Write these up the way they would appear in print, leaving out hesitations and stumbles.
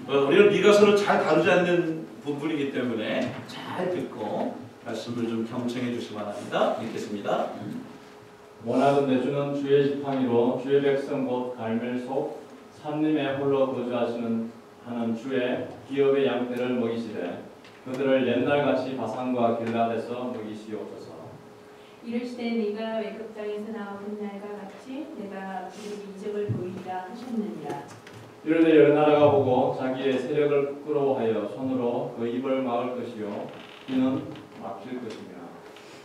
우리는 미가서를 잘 다루지 않는 부분이기 때문에 잘 듣고 말씀을 좀 경청해 주시기 바랍니다. 읽겠습니다. 원하건대 주는 주의 지팡이로 주의 백성 곧 갈멜 속 산림에 홀로 거주하시는 하는 주의 기업의 양떼를 먹이시되 그들을 옛날같이 바산과 길라앗에서 먹이시옵소서. 이르시되 네가 외급 땅에서 나오는 날과 같이 내가 그들에게 이적을 보이리라 하셨느니라. 이르되 여러 나라가 보고 자기의 세력을 끌어하여 손으로 그 입을 막을 것이요 이는 막힐 것이며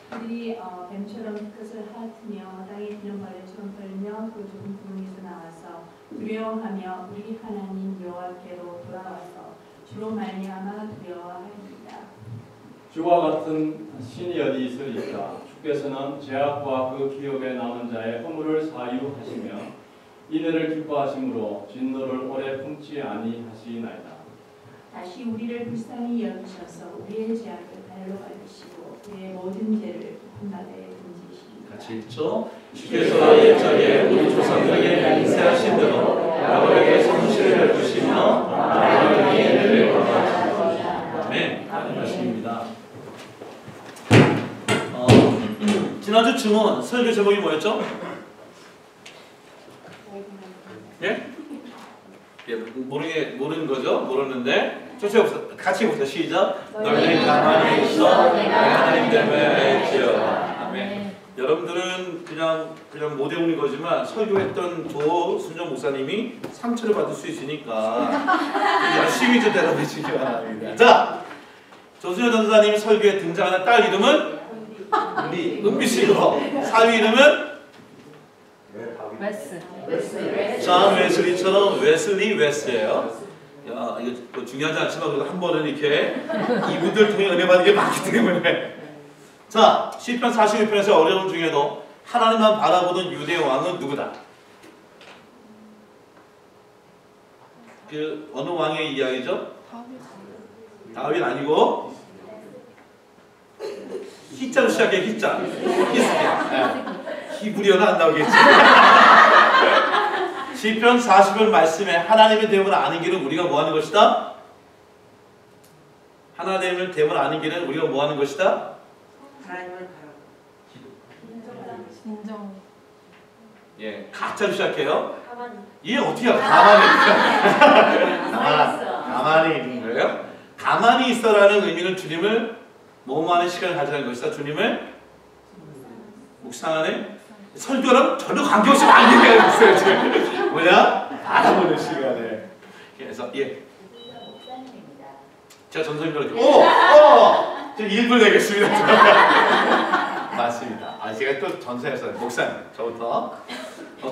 그들이 뱀처럼 끝을 핥으며 땅에 기는 벌레처럼 떨며 그 좁은 구멍에서 나와서 두려워하며 우리 하나님 여호와께로 돌아와서 주로 말미암아 두려워하리이다. 주와 같은 신이 어디 있으리까? 주께서는 죄악과 그 기업에 남은 자의 허물을 사유하시며 이들을 기뻐하심으로 진노를 오래 품지 아니하시나이다. 다시 우리를 불쌍히 여기셔서 우리의 죄악을 발로 밟으시고 그의 모든 죄를 한바다에 던지시리이다. 같이 읽죠. 주께서 옛적에 우리 조상에게 맹세하신 대로 야곱에게 성실을 베푸시며 아브라함에게 은혜를 갚으시리이다. 아멘. 말씀입니다. 지난주 증언 설교 제목이 뭐였죠? 예? 예, 모르는 거죠? 모르는데 같이 해봅시다. 시작. 너희는 가만히 있어 내가 하나님 때문에 지어라. 아멘. 여러분들은 그냥 못 외우는 거지만 설교했던 조순정 목사님이 상처를 받을 수 있으니까 열심히 좀 대답해 주시기 바랍니다. 자, 조순정 전사님 설교에 등장하는 딸 이름은 은비씨고 사위 이름은 존 웨슬리처럼 웨슬리예요. 야, 이거 뭐 중요하지 않지만 그래도 한 번은 이렇게 이분들 통해 은혜 받는 게 많기 때문에. 자, 시편 41편에서 어려운 중에도 하나님만 바라보던 유대 왕은 누구다? 그 어느 왕의 이야기죠? 다윗 아니고 히자로 시작해. 히자. 히브리어는 안 나오겠지. 시편 40편 말씀에 하나님의 대응을 아는 길은 우리가 뭐 하는 것이다? 하나님의 대응을 아는 길은 우리가 뭐 하는 것이다? 하나님을 인정. 예, 가짜로 시작해요. 가만히. 이게 어떻게 가만히 있는 거예요? 가만히 있어라는 의미는 주님을 모험하는 시간을 가지는 것이다. 주님을 묵상하는 설교랑 전혀 관계없이 많이 얘기하고 있어요. 지금 뭐냐? 알아보는 시간에. 그래서 예, 제가 전설님들 지금 1분 내겠습니다. 맞습니다. 제가 또 전사에서 목사님 저부터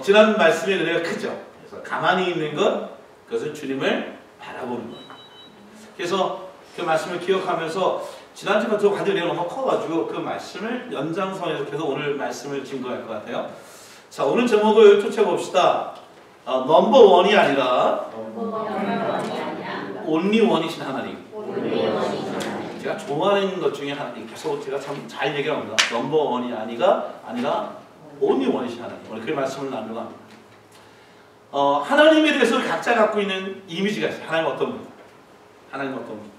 지난 말씀의 은혜가 크죠. 그래서 가만히 있는 것, 그것은 주님을 바라보는 것. 그래서 그 말씀을 기억하면서 지난주가 저 관절 내가 너무 커가지고 그 말씀을 연장선에서 계속 오늘 말씀을 증거할 것 같아요. 자, 오늘 제목을 쫓아봅시다. 넘버 원이 아니라 온리 원이신 하나님. 제가 좋아하는 것 중에 하나, 계속 제가 참 잘 얘기를 합니다. 넘버 원이 아니라 온리 원이신 하나님. 오늘 그 말씀을 나누려고 합니다. 하나님에 대해서 각자 갖고 있는 이미지가 있어요. 하나님 어떤 분? 하나님 어떤 분?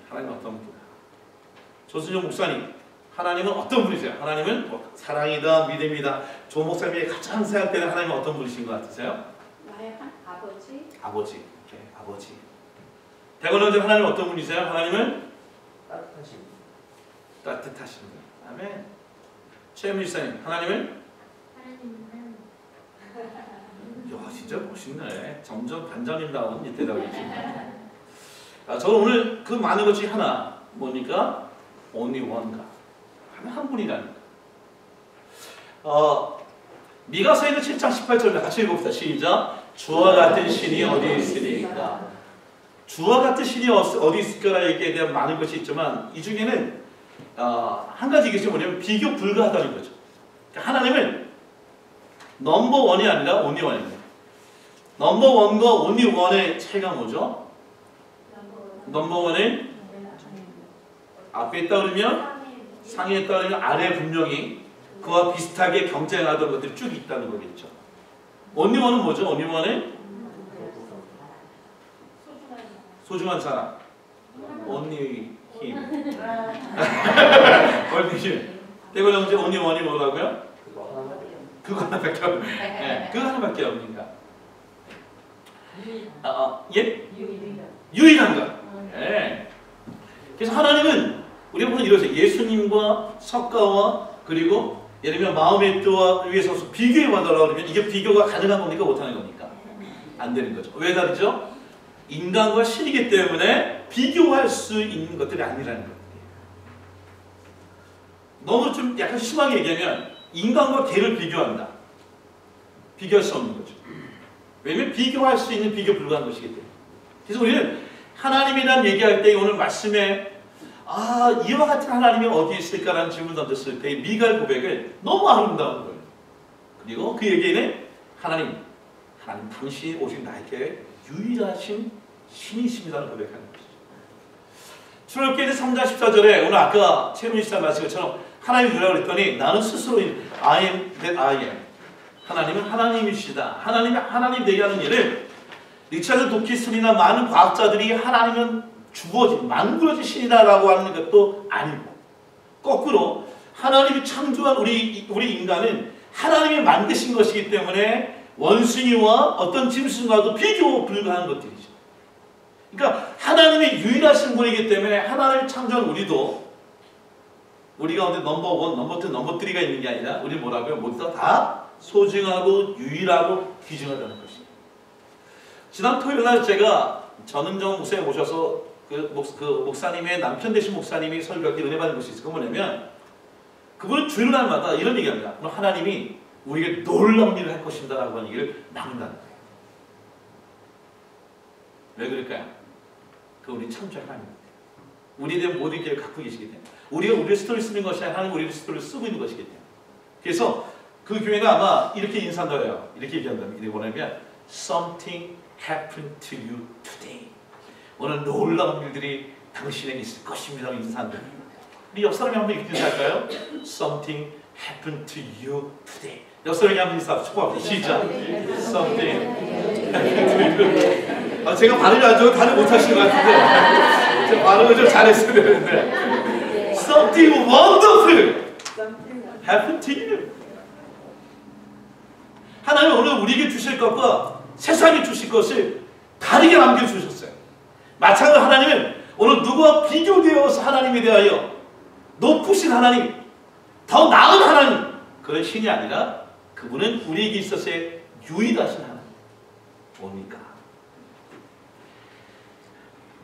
하나님 어떤 분? 조순정 목사님, 하나님은 어떤 분이세요? 하나님은 사랑이다, 믿음이다. 조 목사님이 가장 생각되는 하나님은 어떤 분이신 것 같으세요? 나의 아버지. 아버지. 오케이, 아버지. 대건원전 하나님은 어떤 분이세요? 하나님은 따뜻하신 분. 아멘. 최현미 집사님, 하나님은? 야, 진짜 멋있네. 점점 반장님다운 이 대답이지. 저는 오늘 그 많은 것 중에 하나 뭡니까? Only one God. 한 분이라는 거. 미가서 있는 7장 18절에 같이 읽어봅시다. 시작. 주와 같은 신이 어디 있으리까? 주와 같은 신이 어디 있을까라는 얘기에 대한 많은 것이 있지만 이 중에는 한 가지 이것이 뭐냐면 비교 불가하다는 거죠. 그러니까 하나님은 넘버 원이 아니라 온리 원입니다. 넘버 원과 온리 원의 차이가 뭐죠? 넘버 원은 앞에 있다 그러면 상에 있다 그러면 아래에 분명히 그와 비슷하게 경쟁하던 것들이 쭉 있다는 거겠죠. 온리 원은 뭐죠? 온리 원은 소중한 사람. only him. only him. 대고 영제 only one이 뭐라고요? 그거 하나밖에 없. 예, 그거 하나밖에 없으니까. 예? 유일한 것. 예. 그래서 하나님은 우리가 보면 이러세요. 예수님과 석가와 그리고 예를 들면 마음의 뜻과 위에 서서 비교해 봐달라고 그러면 이게 비교가 가능한 겁니까? 못하는 겁니까? 안 되는 거죠. 왜 다르죠? 인간과 신이기 때문에 비교할 수 있는 것들이 아니라는 거예요. 너무 좀 약간 심하게 얘기하면 인간과 개를 비교한다. 비교할 수 없는 거죠. 왜냐면 비교할 수 있는 비교 불가한 것이기 때문에. 그래서 우리는 하나님에 대한 얘기할 때 오늘 말씀에 이와 같은 하나님이 어디에 있을까라는 질문을 던졌을 때 미가의 고백을 너무 아름다운 거예요. 그리고 그 얘기는 하나님 당신이 오직 나에게 유일하신 신이십니다라는 고백하는 것이죠. 출애굽기 3장 14절에 오늘 아까 최민희 씨가 말씀 것처럼 하나님이 누구라고 그랬더니 나는 스스로 I am that I am. 하나님은 하나님이시다. 하나님 되게 하는 일을 리차드 도키슨이나 많은 과학자들이 하나님은 만들어진 신이다라고 하는 것도 아니고 거꾸로 하나님이 창조한 우리 인간은 하나님이 만드신 것이기 때문에 원숭이와 어떤 짐승과도 비교 불가한 것들이죠. 그러니까 하나님의 유일하신 분이기 때문에 하나님을 창조한 우리 가운데 넘버 1, 넘버 2, 넘버 3가 있는 게 아니라 우리 뭐라고요? 모두 다 소중하고 유일하고 귀중하다는 것입니다. 지난 토요일날 제가 전은정 목사님 모셔서 그 목사님의 남편 되신 목사님이 설교할 때 은혜 받은 것이 있어요. 그거 뭐냐면 그분은 주일 날마다 이런 얘기합니다. 하나님이 우리에게 놀라운 일을 할 것입니다 라고 하는 얘기를 나눈다는 거예요. 왜 그럴까요? 그 우리 창조한 하나님입니다. 우리에 대한 모든 길을 갖고 계시기 때문에 우리가 우리의 스토리를 쓰는 것이 아니라 하나님 우리의 스토리를 쓰고 있는 것이기 때문에 그래서 그 교회가 아마 이렇게 인사한다 해요. 이렇게 얘기한다. 이게 뭐냐면 Something happened to you today. 오늘 놀라운 일들이 당신에게 있을 것입니다. 인사한다. 우리 옆 사람이 한번 이렇게 인사할까요? Something happened to you today. 옆 사람이 한번 인사합시다. 시작. Something happened to you. 제가 발음이 안 좋아서 다들 못하시는 것 같은데 제가 발음을 좀 잘했어야 되는데 Something wonderful happened to you. 하나님은 오늘 우리에게 주실 것과 세상에 주실 것을 다르게 남겨주셨어요. 마찬가지로 하나님은 오늘 누구와 비교되어서 하나님에 대하여 높으신 하나님, 더 나은 하나님, 그런 신이 아니라 그분은 우리에게 있어서의 유일하신 하나님. 뭡니까?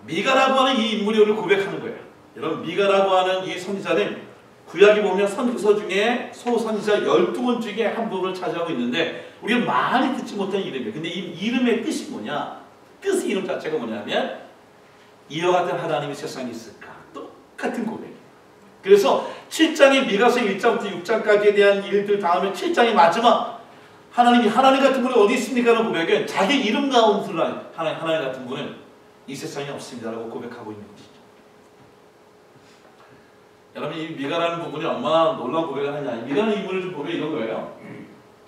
미가라고 하는 이 인물이 오늘 고백하는 거예요. 여러분, 미가라고 하는 이 선지자는 구약에 보면 선지서 중에 소선지자 12분 중에 한 부분을 차지하고 있는데 우리가 많이 듣지 못한 이름이에요. 근데 이 이름의 뜻이 뭐냐? 뜻의 이름 자체가 뭐냐면 이와 같은 하나님이 세상에 있을까? 똑같은 고백이에요. 그래서 7장의 미가서 1장부터 6장까지에 대한 일들 다음에 7장의 마지막 하나님 같은 분이 어디 있습니까? 라는 고백은 자기 이름 가운데로 하나님 같은 분은 이 세상에 없습니다 라고 고백하고 있는 것이죠. 여러분 이 미가라는 부분이 얼마나 놀라운 고백을 하냐. 미가라는 인물을 좀 보면 이런 거예요.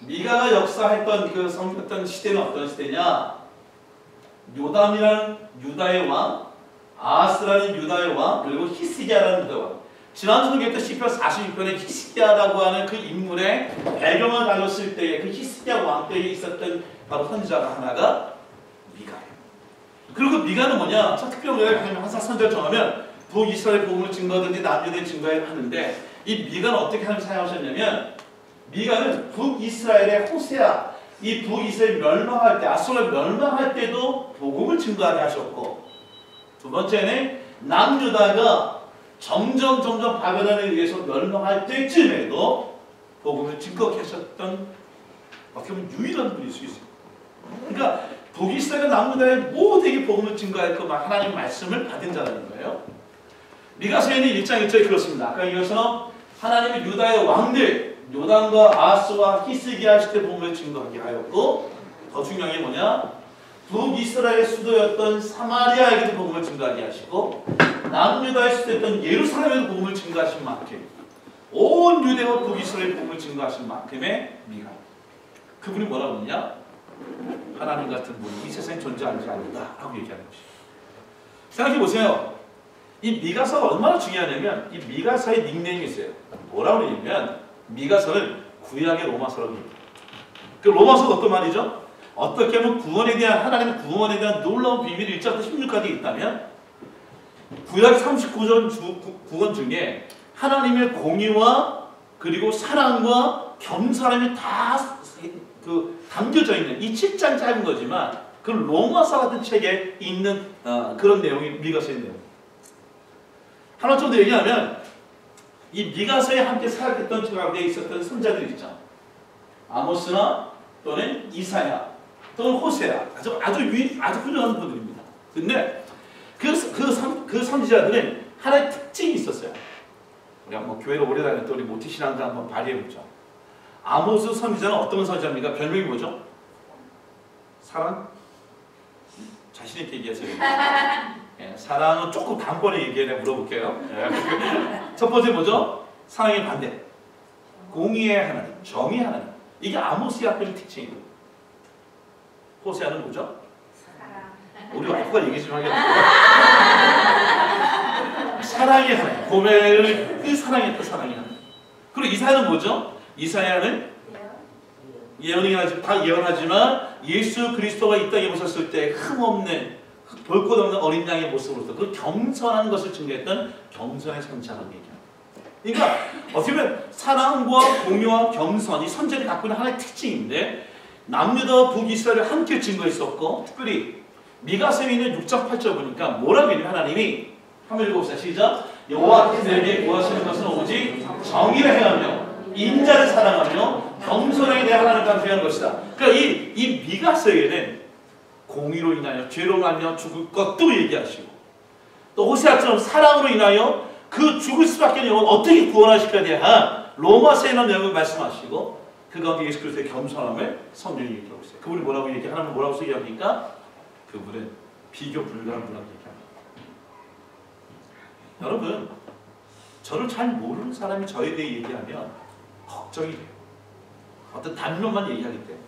미가가 역사했던 그 성했던 시대는 어떤 시대냐? 요담이라는 유다의 왕, 아하스라는 유다의 왕, 그리고 히스기야라는 유다의 왕. 지난 설교 때 시편 46편에 히스기야라고 하는 그 인물의 배경을 다뤘을 때에 그 히스기야 왕 때에 있었던 바로 선지자가 하나가 미가예요. 그리고 그 미가는 뭐냐? 특별히 항상 선지자를 정하면 북이스라엘 복음을 증거하든지 남유다의 증거를 하는데 이 미가는 어떻게 하나님 사용하셨냐면 미가는 북이스라엘의 호세아 이 북이스라엘 멸망할 때 아수르가 멸망할 때도 복음을 증거하게 하셨고 두 번째는 남유다가 점점 바벨론에 의해서 멸망할 때쯤에도 복음을 증거하게 하셨던 어떻게 보면 유일한 분일 수 있어요. 그러니까 북이스라엘과 남유다의 모두에게 복음을 증거할 그 하나님의 말씀을 받은 자라는 거예요. 미가서에는 1장 1절에 그렇습니다. 아까 이어서 하나님의 유다의 왕들 요담과 아하스와 히스기야 시대 복음을 증거하게 하였고 더 중요한 게 뭐냐? 북이스라엘의 수도였던 사마리아에게도 복음을 증거하게 하시고 남유다의 수도였던 예루살렘에도 복음을 증거하신 만큼 온 유대와 북이스라엘 복음을 증거하신 만큼의 미가 그분이 뭐라고 했냐? 하나님 같은 분이 이 세상에 존재하지 않는다 라고 얘기하는 것이죠. 생각해 보세요. 이 미가서가 얼마나 중요하냐면 이 미가서의 닉네임이 있어요. 뭐라고 그러냐면 미가서는 구약의 로마서라고 합니다. 그 로마서가 어떤 말이죠? 어떻게 하면 구원에 대한 하나님의 구원에 대한 놀라운 비밀이 1절부터 16까지 있다면 구약 39권 중에 하나님의 공의와 그리고 사랑과 겸손함이 다 담겨져 있는 이 7장 짧은 거지만 그 로마서 같은 책에 있는 그런 내용이 미가서의 내용. 하나 정도 얘기하면 이 미가서에 함께 사역했던 가운데 있었던 선자들 있죠. 아모스나 또는 이사야 또는 호세아 아주 훌륭한 분들입니다. 근데 그 선지자들은 하나의 특징이 있었어요. 우리 한번 교회를 오래 다녔던 우리 모티 신앙자 한번 발휘해보죠. 아모스 선지자는 어떤 선지자입니까? 별명이 뭐죠? 사랑? 자신 있게 얘기하세요. 예, 사랑은 조금 단번에 얘기해 내가 물어볼게요. 예. 첫 번째 뭐죠? 사랑의 반대. 공의의 하나님, 정의의 하나님. 이게 아모스의 앞에 특징이에요. 호세아는 뭐죠? 우리 와이프가 얘기 좀 하겠다. 사랑의 하나님, 고멜을 사랑했던 사랑의 하나님. 그리고 이사야는 뭐죠? 이사야는 다 예언하지만 예수 그리스도가 이 땅에 오셨을 때 흠없는 볼 것 없는 어린 양의 모습으로서 그 겸손한 것을 증거했던 겸손의 선지자라는 얘기입니다. 그러니까 어떻게 보면 사랑과 공유와 겸손 이 선지자들이 갖고 있는 하나의 특징인데 남유다 북이스라엘을 함께 증거했었고 특별히 미가서에 있는 6장 8절 보니까 뭐라고 했냐면 하나님이 한번 읽어봅시다. 시작. 여호와께서 구하시는 것은 오직 정의를 행하며 인자를 사랑하며 겸손하게 내 하나님과 함께하는 것이다. 그러니까 이 미가서에는 공의로 인하여 죄로 말며 죽을 것도 얘기하시고 또 호세아처럼 사랑으로 인하여 그 죽을 수밖에 없는 영혼 어떻게 구원하실까에 대한 로마서에 있는 내용을 말씀하시고 그 가운데 예수 그리스도의 겸손함을 성경이 얘기하고 있어요. 그분이 뭐라고 하나님은 뭐라고 얘기합니까? 그분은 비교 불가한 분이라고 얘기합니다. 여러분 저를 잘 모르는 사람이 저에 대해 얘기하면 걱정이 돼요. 어떤 단면만 얘기하기 때문에.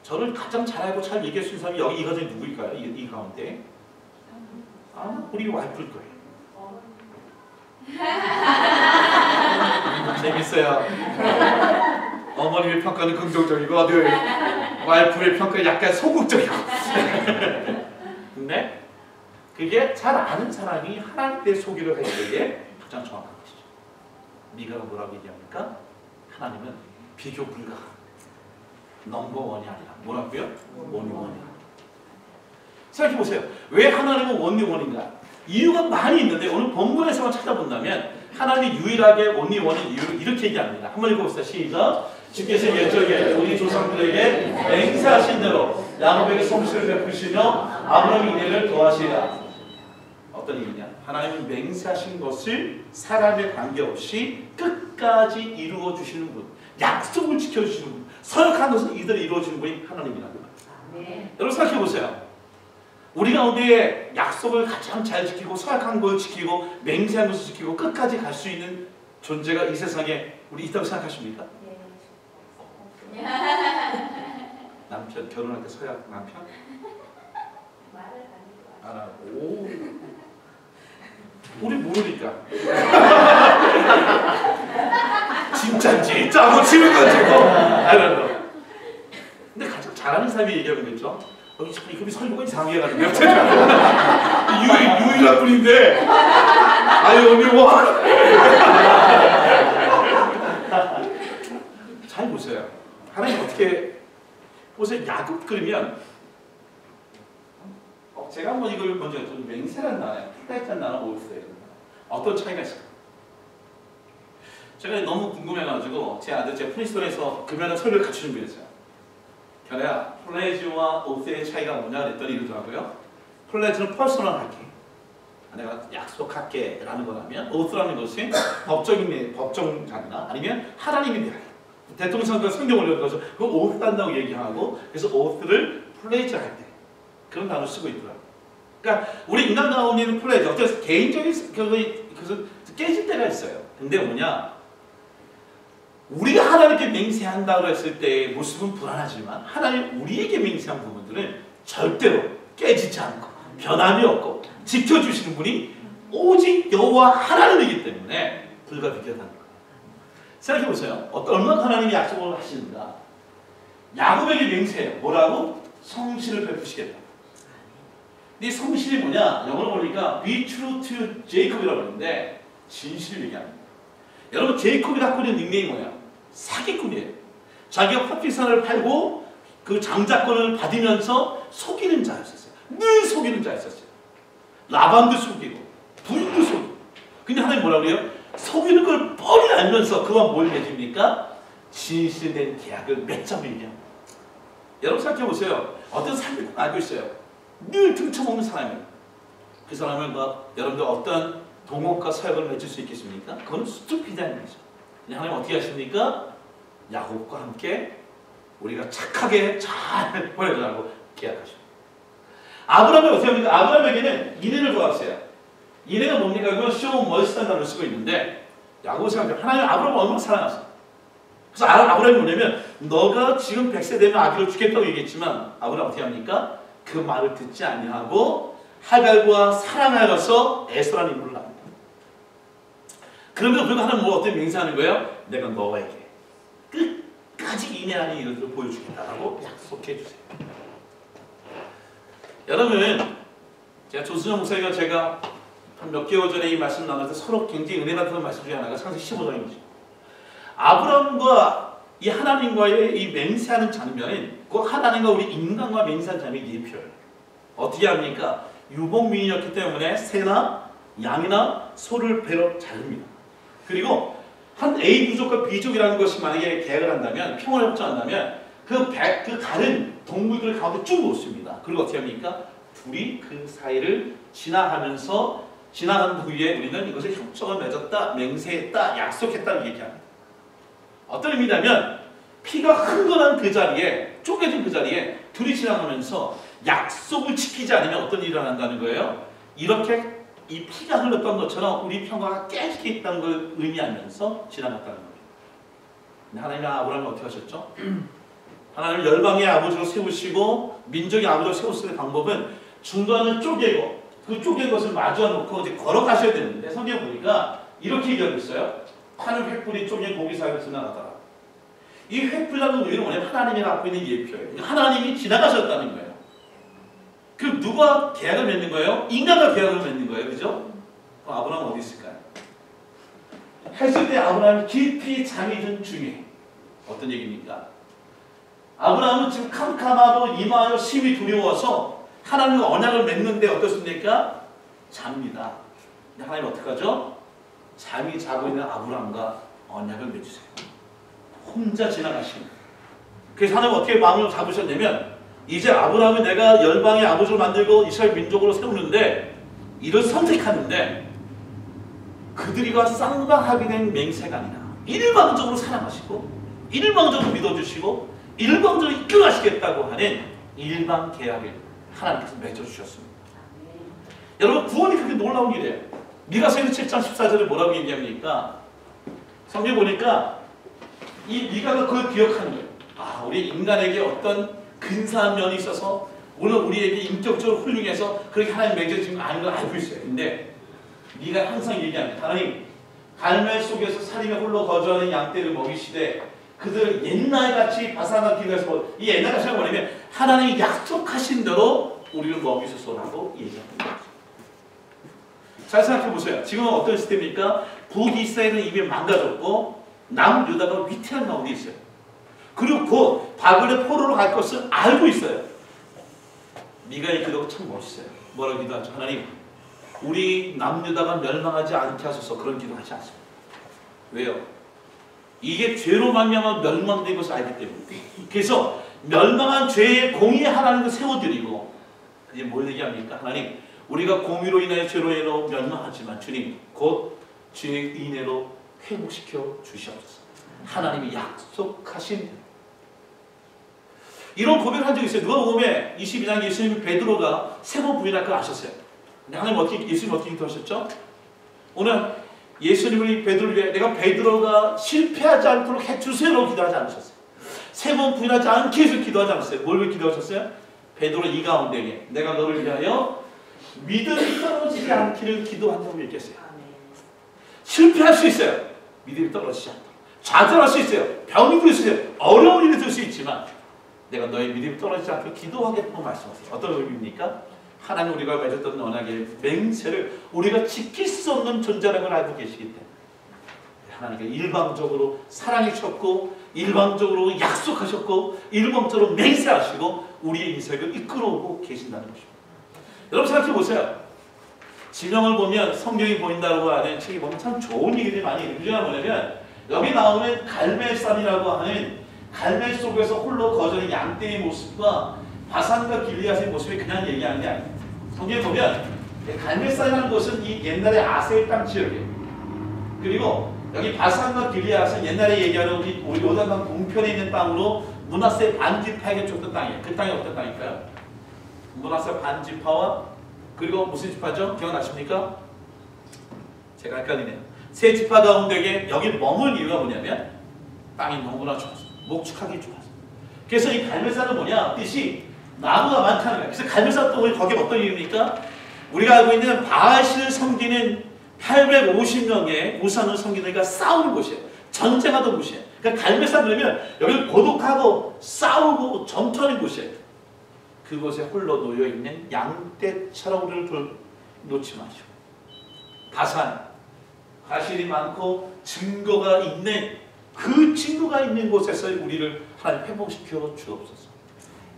저를 가장 잘 알고 잘 얘기할 수 있는 사람이 여기 이 가정에 누구일까요? 이 가운데? 우리 와이프일 거예요. 재밌어요. 어머님의 평가는 긍정적이고 와이프의 평가는 약간 소극적이고. 근데 그게 잘 아는 사람이 하나님께 소개를 할 때에 가장 정확한 것이죠. 미가가 뭐라고 얘기합니까? 하나님은 비교 불가한 넘버원이 아니라 뭐라고요? 원리원이야. 생각해보세요. 왜 하나님은 원리원인가? 이유가 많이 있는데 오늘 본문에서만 찾아본다면 하나님이 유일하게 원리원인 이유를 이렇게 얘기합니다. 한번 읽어봅시다. 시작. 주께서 옛적에 우리 조상들에게 맹세하신 대로 야곱에게 성실을 베푸시며 아브라함의 인애를 더하시리라. 어떤 얘기냐? 하나님은 맹세하신 것을 사람에 관계없이 끝까지 이루어 주시는 분, 약속을 지켜주시는 분, 서약한 것을 이대로 이루어지는 분이 하나님이라는 거예요. 네. 여러분 생각해 보세요. 우리 가운데 약속을 가장 잘 지키고 서약한 걸 지키고 맹세한 것을 지키고 끝까지 갈 수 있는 존재가 이 세상에 우리 있다고 생각하십니까? 네. 남편 결혼할 때 서약 남편? 안 하고. 우리 모르니까. 진짜인지 짜고 치는 건지 뭐. 알아요. 근데 가장 잘하는 사람이 얘기하는 거 있죠. 이금이 설교가 이상하게 해가지고 유일한 분인데 아유 언니 뭐. 잘 보세요. 하나님 어떻게 보세요. 야곱 그리면 제가 한번 이걸 먼저 좀 맹세란 단어예요. 플랫한 단어 오르세요. 어떤 차이가 있을까? 제가 너무 궁금해가지고 제 아들 제 프린스턴에서 금연한 설교를 같이 준비했어요. 결혜야, 플레지와 오세의 차이가 뭐냐 그랬더니 이러더라고요. 플레지는 퍼스널하게 내가 약속할게 라는 거라면 오스라는 것이 법정이나 아니면 하나님에 대하여 대통령 선거 성경을 읽어서 그 오스 한다고 얘기하고 그래서 오스를 플레지 할 때 그런 단어를 쓰고 있더라고요. 그러니까 우리 인간 가운데 있는 플레지 어때서 개인적인 그래서 깨질 때가 있어요. 근데 뭐냐 우리가 하나님께 맹세한다고 했을 때의 모습은 불안하지만 하나님 우리에게 맹세한 부분들은 절대로 깨지지 않고 변함이 없고 지켜주시는 분이 오직 여호와 하나님이기 때문에 불가비교하다는 거예요. 생각해보세요. 얼마나 하나님이 약속을 하시는가. 야곱에게 맹세해요. 뭐라고? 성실을 베푸시겠다. 이 성실이 뭐냐? 영어로 보니까 be true to Jacob이라고 하는데 진실을 얘기합니다. 여러분 제이콥이 갖고 있는 닉네임이 뭐야? 사기꾼이에요. 자기가 파피산을 팔고 그 장자권을 받으면서 속이는 자였었어요. 늘 속이는 자였었어요. 라반도 속이고 부인도 속이고. 근데 하나님 뭐라고 그래요? 속이는 걸 뻔히 알면서 그와 뭘 맺습니까? 진실된 계약을 맺자고 얘기합니다. 여러분 생각해보세요. 어떤 사기꾼 알고 있어요. 늘 등쳐먹는 사람이에요. 그 사람은 여러분들 어떤 동업과 사역을 맺을 수 있겠습니까? 그건 스투피드한 거죠. 하나님 어떻게 하십니까? 야곱과 함께 우리가 착하게 잘 보내달라고 계약하십니다. 아브라함이 어떻게 합니까? 아브라함에게는 인애를 도왔어요. 인애가 뭡니까? 이건 show mercy라는 단어를 쓰고 있는데 야곱을 생각해요. 하나님 아브라함을 얼마나 사랑하세요. 그래서 아브라함이 뭐냐면 너가 지금 100세 되면 아기를 주겠다고 얘기했지만 아브라함 어떻게 합니까? 그 말을 듣지 아니하고 하갈과 사랑하여서 에서라는 인물을 낳습니다. 그러면 불과 하나님 어떤 맹세하는 거예요? 내가 너에게 끝까지 인애하는 일들을 보여주겠다라고 약속해 주세요. 여러분 제가 조순영 목사님과 제가 한 몇 개월 전에 이 말씀 나눌 때 서로 굉장히 은혜 받은 말씀 중에 하나가 창세기 15장이죠. 아브라함과 이 하나님과의 이 맹세하는 장면은 그 하나님과 우리 인간과 맹세하는 장면이 예표예요. 어떻게 합니까? 유복민이었기 때문에 새나 양이나 소를 배로 자릅니다. 그리고 한 A 부족과 B족이라는 것이 만약에 계약을 한다면 평화를 협정한다면 그 다른 동물들 가운데 쭉 놓습니다. 그리고 어떻게 합니까? 둘이 그 사이를 지나가는 후에 우리는 이것을 협정을 맺었다, 맹세했다, 약속했다는 얘기합니다. 어떤 의미냐면 피가 흥건한 그 자리에 쪼개진 그 자리에 둘이 지나가면서 약속을 지키지 않으면 어떤 일이 일어난다는 거예요. 이렇게 이 피가 흘렀던 것처럼 우리 평화가 깨지게 있다는 걸 의미하면서 지나갔다는 거예요. 근데 하나님이 아브라함을 어떻게 하셨죠? 하나님은 열방의 아버지로 세우시고 민족의 아버지로 세우시는 방법은 중간을 쪼개고 그 쪼갠 것을 마주해 놓고 이제 걸어가셔야 되는데 성경 보니까 이렇게 얘기하고 있어요. 하늘 횃불이 쪼갠 고기 사이로 지나가더라. 이 횃불이라는 의미는 뭐냐면 하나님이 갖고 있는 예표예요. 하나님이 지나가셨다는 거예요. 그 누가 계약을 맺는 거예요? 인간과 계약을 맺는 거예요. 그죠? 그럼 아브라함은 어디 있을까요? 했을 때 아브라함이 깊이 잠이 든 중에 어떤 얘기입니까? 아브라함은 지금 캄캄하고 이마하여 심히 두려워서 하나님과 언약을 맺는데 어떻습니까? 잡니다. 근데 하나님 어떡하죠? 잠이 자고 있는 아브라함과 언약을 맺으세요. 혼자 지나가십니다. 그래서 하나님 어떻게 마음을 잡으셨냐면 이제 아브라함은 내가 열방의 아버지를 만들고 이스라엘 민족으로 세우는데 이를 선택하는데 그들과 쌍방하게 된 맹세가 아니라 일방적으로 사랑하시고 일방적으로 믿어주시고 일방적으로 이끌어가시겠다고 하는 일방 계약을 하나님께서 맺어주셨습니다. 여러분 구원이 그렇게 놀라운 일이에요. 미가서에서 7장 14절에 뭐라고 얘기합니까? 성경 보니까 이 미가가 그걸 기억하는 거예요. 아, 우리 인간에게 어떤 근사한 면이 있어서 물론 우리에게 인격적으로 훌륭해서 그렇게 하나님 맺어진 거 아닌 걸 알고 있어요. 근데 미가 항상 얘기합니다. 하나님 갈멜 속에서 살림에 홀로 거주하는 양떼를 먹이시되 그들 옛날 같이 바산한 길에서 이 옛날 같이 뭐냐면 하나님이 약속하신 대로 우리를 먹이소서라고 얘기합니다. 잘 생각해 보세요. 지금은 어떤 시대입니까? 북이스라엘은 이미 망가졌고 남유다가 위태한 가운데 있어요. 그리고 곧 바벨의 포로로 갈 것을 알고 있어요. 미가의 기도가 참 멋있어요. 뭐라고 기도하죠? 하나님 우리 남유다가 멸망하지 않게 하소서. 그런 기도하지 않습니다. 왜요? 이게 죄로 말미암아 멸망된 것을 알기 때문에. 그래서 멸망한 죄의 공의에 하나님을 세워드리고 이제 뭘 얘기합니까? 하나님 우리가 공의로 인하여 죄로 인하여 멸망하지만 주님 곧 죄의 인애로 회복시켜 주시옵소서. 하나님이 약속하신 대로. 이런 고백을 한 적이 있어요. 누가복음에 22장 예수님이 베드로가 세 번 부인할 걸 아셨어요. 근데 하나님 예수님 어떻게 기도하셨죠? 오늘 예수님이 베드로를 위해 내가 베드로가 실패하지 않도록 해주세요라고 기도하지 않으셨어요. 세 번 부인하지 않게 해서 기도하지 않았어요. 뭘 왜 기도하셨어요? 베드로 이 가운데에 내가 너를 위하여 믿음이 떨어지지 않기를 기도한다고 얘기했어요. 실패할 수 있어요. 믿음이 떨어지지 않다. 좌절할 수 있어요. 병이 들 수 있어요. 어려운 일이 들 수 있지만 내가 너의 믿음이 떨어지지 않게 기도하겠다고 말씀하세요. 어떤 의미입니까? 하나님 우리가 맺었던 언약의 맹세를 우리가 지킬 수 없는 존재라는 걸 알고 계시기 때문에 하나님께 일방적으로 사랑하셨고 일방적으로 약속하셨고 일방적으로 맹세하시고 우리의 인생을 이끌어오고 계신다는 것입니다. 여러분 생각해 보세요. 지명을 보면 성경이 보인다고 하는 책이 보면 참 좋은 얘기들이 많이 있는 게 뭐냐면 여기 나오는 갈멜산이라고 하는 갈멜 속에서 홀로 거저는 양떼의 모습과 바산과 길리앗의 모습이 그냥 얘기하는 게 아니에요. 성경에 보면 갈멜산이라는 곳은 이 옛날에 아셀 땅 지역이에요. 그리고 여기 바산과 길리앗은 옛날에 얘기하는 우리 요단강 동편에 있는 땅으로 므낫세 반지파에게 줬던 땅이에요. 그 땅이 어떤 땅일까요? 므낫세 반지파와 그리고 무슨 지파죠? 기억나십니까? 제가 헷갈리네요. 세 지파 가운데 여기 머물 이유가 뭐냐면 땅이 너무나 좋아서 목축하기 좋아서. 그래서 이 갈멜산은 뭐냐? 뜻이 나무가 많다는 거예요. 그래서 갈멜산 또 거기 어떤 이유입니까? 우리가 알고 있는 바알신을 섬기는 850명의 우상을 섬기니까 싸우는 곳이에요. 전쟁하던 곳이에요. 그러니까 갈멜산 그러면 여기 고독하고 싸우고 전투하는 곳이에요. 그곳에 홀로 놓여있는 양떼처럼 우리를 놓지 마시고 바산, 가실이 많고 증거가 있는 그 증거가 있는 곳에서 우리를 하나님 회복시켜 주옵소서.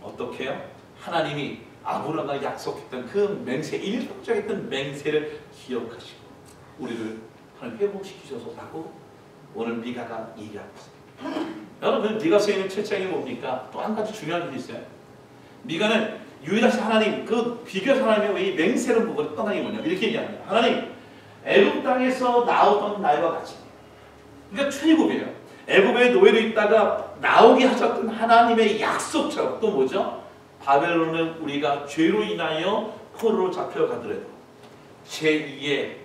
어떻게 해요? 하나님이 아브라함과 약속했던 그 맹세, 일방적이었던 맹세를 기억하시고 우리를 하나님 회복시키셔서라고 오늘 미가가 얘기하고 있습니다. 여러분 미가서에 있는 7장이 뭡니까? 또 한 가지 중요한 일이 있어요. 미가는 유일하신 하나님, 그 비교해서 하나님의 이 맹세를 보고 떠난 게 뭐냐 이렇게 얘기합니다. 하나님 애굽 땅에서 나오던 날과 같이, 그러니까 출애굽이에요. 애굽의 노예로 있다가 나오게 하셨던 하나님의 약속처럼 또 뭐죠? 바벨론은 우리가 죄로 인하여 포로로 잡혀가더라도 제2의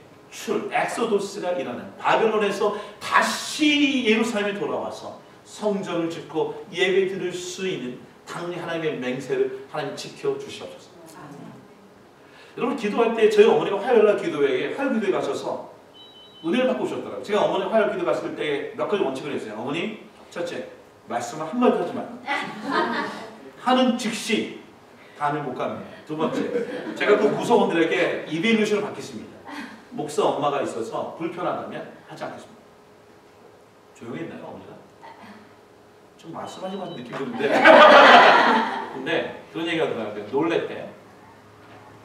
엑소도스가 일어나는 바벨론에서 다시 예루살렘에 돌아와서 성전을 짓고 예배 드릴 수 있는 당리 하나님의 맹세를 하나님 지켜주시옵소서. 여러분 기도할 때 저희 어머니가 화요일날 기도회에 가셔서 은혜를 받고 오셨더라고요. 제가 어머니 화요일 기도 갔을 때 몇 가지 원칙을 했어요. 어머니, 첫째, 말씀을 한마디 하지 말고 하는 즉시 다음에 못 갑니다. 두 번째, 제가 그 구성원들에게 이베일루션을 받겠습니다. 목사 엄마가 있어서 불편하다면 하지 않겠습니다. 조용히 했나요, 어머니가? 좀 말씀하신 것 같은 느낌이 드는데 근데 그런 얘기가 하더라고요. 놀랬대.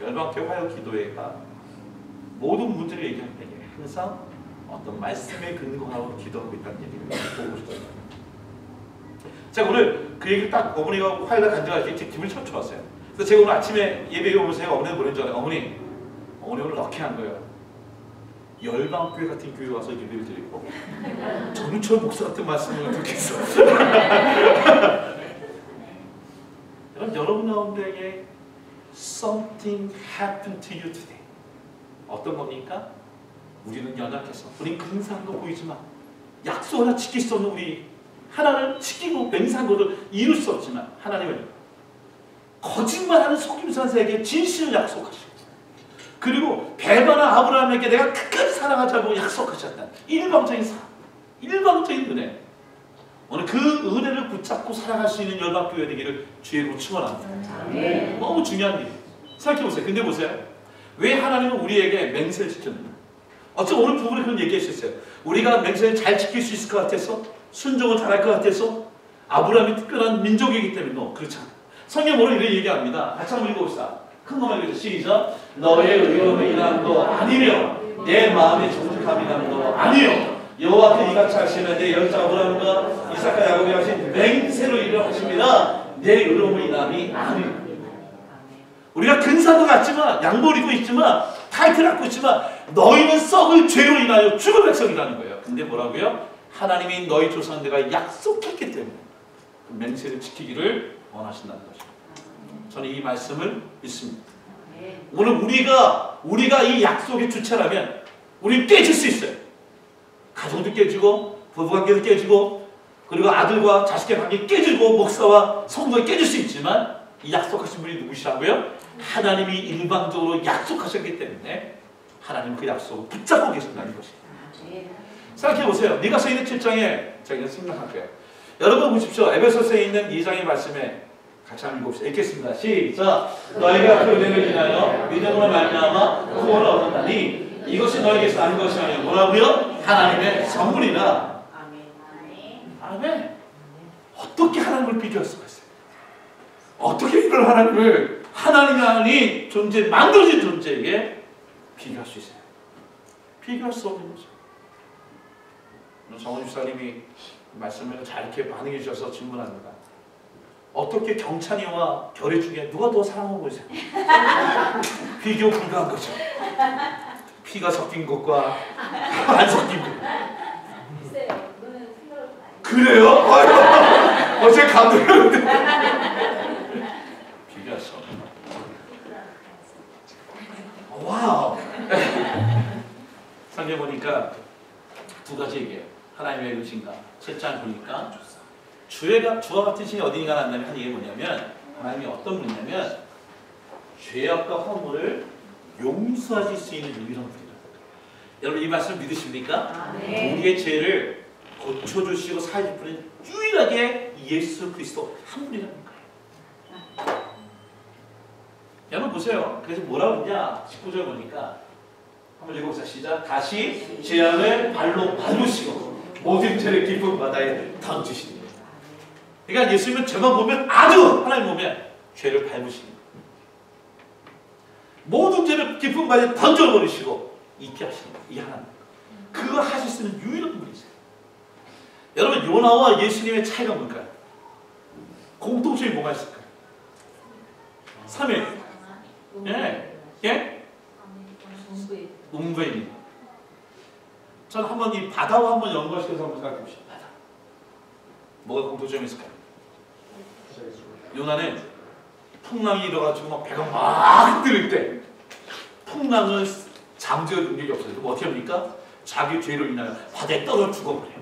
열방교회 화요 기도회가 모든 문제를 얘기할 때 항상 어떤 말씀에 근거하고 기도하고 있다는 얘기를 보고 싶어요. 제가 오늘 그 얘기를 딱 어머니가 화요일에 간증할 때 기분이 참 좋았어요. 그래서 제가 오늘 아침에 예배에 오면서 제가 어머니를 보낸 줄 알아요. 어머니 오늘 럭키한 거예요. 열방교회 같은 교회 와서 예배를 드리고 정유철 목사 같은 말씀을 듣겠어. 여러분 가운데에 something happened to you today. 어떤 겁니까? 우리는 연약해서 우린 근사한 거 보이지만 약속 하나 지킬 수 없는 우리 하나를 지키고 맹세한 것을 이룰 수 없지만 하나님은 거짓말하는 속임수한에게 진실을 약속하시고 그리고 배반한 아브라함에게 내가 끝까지 사랑하자고 약속하셨다. 일방적인 사랑, 일방적인 은혜. 오늘 그 은혜를 붙잡고 살아갈 수 있는 열방교회 되기를 주의 이름으로 축원합니다. 너무 중요한 일이에요. 생각해보세요. 근데 보세요. 왜 하나님은 우리에게 맹세를 지켰는가? 어쩌면 오늘 부분에 그런 얘기하셨어요. 우리가 맹세를 잘 지킬 수 있을 것 같아서, 순종을 잘할 것 같아서, 아브라함이 특별한 민족이기 때문에 그렇지 않아요. 성경 오늘 이런 얘기합니다. 같이 한번 읽어봅시다. 큰 것만 읽어주세요. 시작. 너의 의로움의 인함도 아니며 내 마음의 정직함이 인함도 아니요 여호와께 이같이 하시면 내 열자 아브라함과 이삭과 야곱이 하신 맹세로 이르려 하십니다. 내 의로움의 인함이 아니요. 우리가 근사도 같지만 양복 입고 있지만 타이틀 갖고 있지만 너희는 썩을 죄로 인하여 죽을 백성이라는 거예요. 근데 뭐라고요? 하나님이 너희 조상들과 약속했기 때문에 그 맹세를 지키기를 원하신다는 것입니다. 저는 이 말씀을 믿습니다. 오늘 우리가 이 약속의 주체라면 우리는 깨질 수 있어요. 가정도 깨지고 부부관계도 깨지고 그리고 아들과 자식의 관계 깨지고 목사와 성도가 깨질 수 있지만 이 약속하신 분이 누구시라고요? 하나님이 일방적으로 약속하셨기 때문에 하나님 그 약속을 붙잡고 계신다는 것이에요. 생각해보세요. 미가서 있는 7장에 제가 생각할게요. 여러분 보십시오. 에베소서에 있는 2장의 말씀에 같이 한번 읽읍시다. 읽겠습니다. 시작. 너희가 그 은혜를 인하여 믿음으로 말미암아 구원을 얻었다니 이것이 너희에게서 난 것이 아니요 뭐라고요? 하나님의 선물이라. 아멘. 어떻게 하나님을 비교할 수가 있어요? 어떻게 이걸 하나님이 아닌 존재, 만들어진 존재에게 비교할 수 있어요? 비교할 수 없는 거죠. 정원 집사님이 말씀을 잘 이렇게 반응해 주셔서 질문합니다. 어떻게 경찬이와 결의 중에 누가 더 사랑하고 있어요? 비교 불가한 거죠. 피가 섞인 것과 안 섞인 것. 그래요? 어제 감동했는데. 비교할 수 없는 거. 와우. 성경 보니까 두 가지 얘기예요. 하나님의 의신가 7장 보니까 주와 같은 신이 어디인가 한다면 한 얘기 뭐냐면 하나님이 어떤 분이냐면 죄악과 허물을 용서하실 수 있는 유일한 분이다. 여러분 이 말씀 믿으십니까? 네. 우리의 죄를 고쳐주시고 사해줄 분은 유일하게 예수 그리스도 한 분이라는 거예요. 여러분 보세요. 그래서 뭐라고 그러냐 19절 보니까 한번 읽어보세요. 시작. 다시 죄악을 발로 밟으시고 모든 죄를 깊은 바다에 던지시니. 그러니까 예수님은 죄만 보면 아주 하나님 보면 죄를 밟으시는 거예요. 모든 죄를 깊은 바다에 던져버리시고 잊게 하시는 거예요. 이 하나님. 그거 하실 수 있는 유일한 분이세요. 여러분 요나와 예수님의 차이가 뭘까요? 공통점이 뭐가 있을까요? 3일. 예? 예? 음부입니다. 저는 한번 이 바다와 한번 연관시켜서 한번 생각해 봅시다. 바다. 뭐가 공통점이 있을까요? 요나는 풍랑이 일어가지고 막 배가 막 흔들릴 때 풍랑을 잠재울 능력이 없어요. 그럼 어떻게 합니까? 자기 죄로 인하여 바다에 떨어 죽어버려요.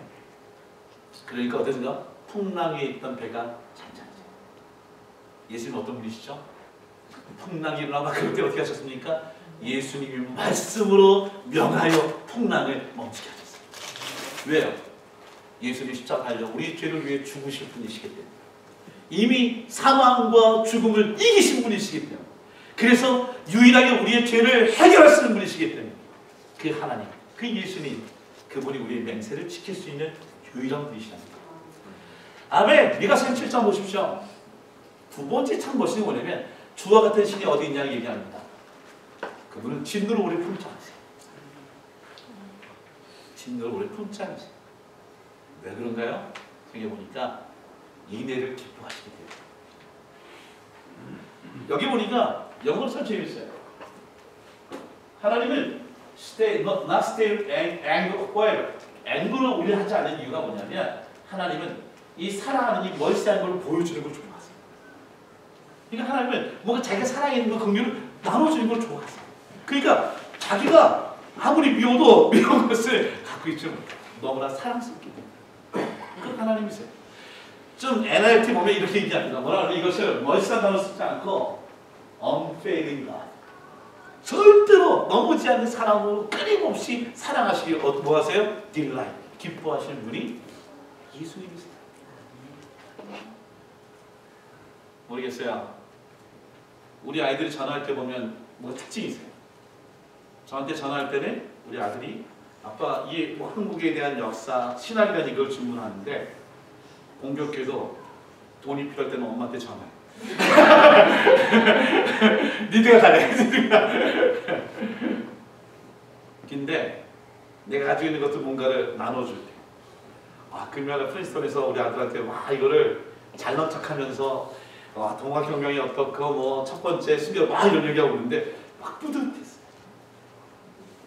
그러니까 어떻습니까? 풍랑에 있던 배가 잔잔해져요. 예수님은 어떤 분이시죠? 풍랑이 일어나면 그럴 때 어떻게 하셨습니까? 예수님이 말씀으로 명하여 풍랑을 멈추게 하셨습니다. 왜요? 예수님 십자가 달려 우리 죄를 위해 죽으실 분이시기 때문에 이미 사망과 죽음을 이기신 분이시기 때문에 그래서 유일하게 우리의 죄를 해결할 수 있는 분이시기 때문에 그 하나님, 그 예수님 그분이 우리의 맹세를 지킬 수 있는 유일한 분이시랍니다. 아멘. 미가서 7장 보십시오. 두 번째 참 멋있는 게 뭐냐면 주와 같은 신이 어디 있냐고 얘기합니다. 그분은 진노로 우리 품지 않으세요. 진노로 우리 품지 않으세요. 왜 그런가요? 생각해보니까 인애를 기뻐하시기 때문에. 여기 보니까 영어로 참 재밌어요. 하나님은 not stay angry forever. 앵그를 우리 하지 않는 이유가 뭐냐면 하나님은 이 사랑하는 이 멀시한 걸 보여주는 걸 좋아하세요. 그러니까 하나님은 뭔가 자기가 사랑하는 그 긍휼을 나눠주는 걸 좋아하세요. 그러니까 자기가 아무리 미워도 미운 것을 갖고 있지만 너무나 사랑스럽게 됩니다. 그 하나님이세요. 좀 NLT 보면 이렇게 얘기합니다. 뭐라 그러면 이것을 멀시한 단어 쓰지 않고 unfailing God. 절대로 넘어지 않는 사랑으로 끊임없이 사랑하시기 뭐 하세요? delight. 기뻐하시는 분이 예수님이세요. 모르겠어요. 우리 아이들이 전화할 때 보면 뭐가 특징이 있어요. 저한테 전화할 때는 우리 아들이 아빠 이 뭐 한국에 대한 역사, 신학이라는 이걸 질문하는데 공교롭게도 돈이 필요할 때는 엄마한테 전화해. 니네가 달래. 근데 내가 가지고 있는 것도 뭔가를 나눠줄 때 그러면 프린스턴에서 우리 아들한테 이거를 잘난 척하면서 동학혁명이 어떻고 뭐 첫 번째 수교 이런 얘기하고 있는데 막 뿌듯했어요.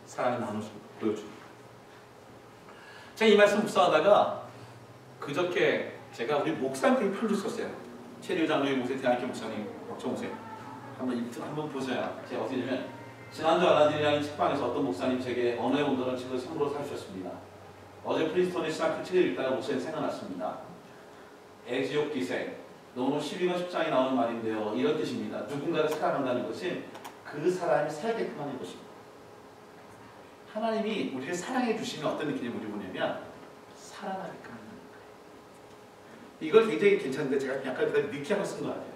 사랑을 나눠주고 보여주고. 제가 이 말씀 묵상하다가 그저께 제가 우리 목사님께 표를 썼어요. 최리우 장로님 목사님, 대학교 목사님, 박정 목사님 한번 보세요. 제가 어떻게 되면 지난주 알라딘이라는 책방에서 어떤 목사님 제게 언어의 온도라는 책을 선물로 사주셨습니다. 어제 프린스턴의 신학교 책을 읽다가 목사님 생각났습니다. 애지옥 기생, 너무 12권 10장에 나오는 말인데요. 이런 뜻입니다. 누군가를 사랑한다는 것은 그 사람이 살게끔 하는 것입니다. 하나님이 우리를 사랑해 주시면 어떤 느낌이 우리 보냐면 사랑하게끔 하는 거예요. 이걸 굉장히 괜찮은데 제가 약간 느끼하고 쓴 것 같아요.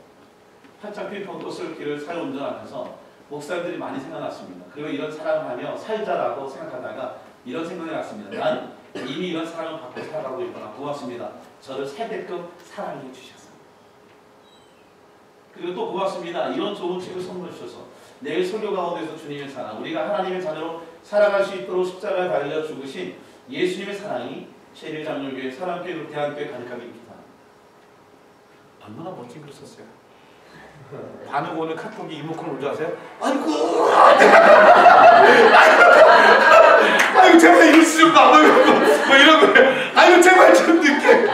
한참 필리핀 길을 사려 운전하면서 목사님들이 많이 생각났습니다. 그리고 이런 사랑을 하며 살자라고 생각하다가 이런 생각이 났습니다. 난 이미 이런 사랑을 받고 살아가고 있구나. 고맙습니다. 저를 살게끔 사랑해 주셔서. 그리고 또 고맙습니다. 이런 좋은 책을 선물해 주셔서 내일 설교 가운데서 주님의 사랑, 우리가 하나님의 자녀로 살아갈 수 있도록 십자가에 달려 죽으신 예수님의 사랑이 제1장로교회 사랑교회 대한교회 가득하게 있기를 바랍니다. 얼마나 멋진 글을 썼어요. 반응 오늘 카톡이 이모컨 올 줄 아세요? 아이고 아이고 제발 이러지 좀 마. 뭐 이런 거예요. 아이고 제발 좀 늦게.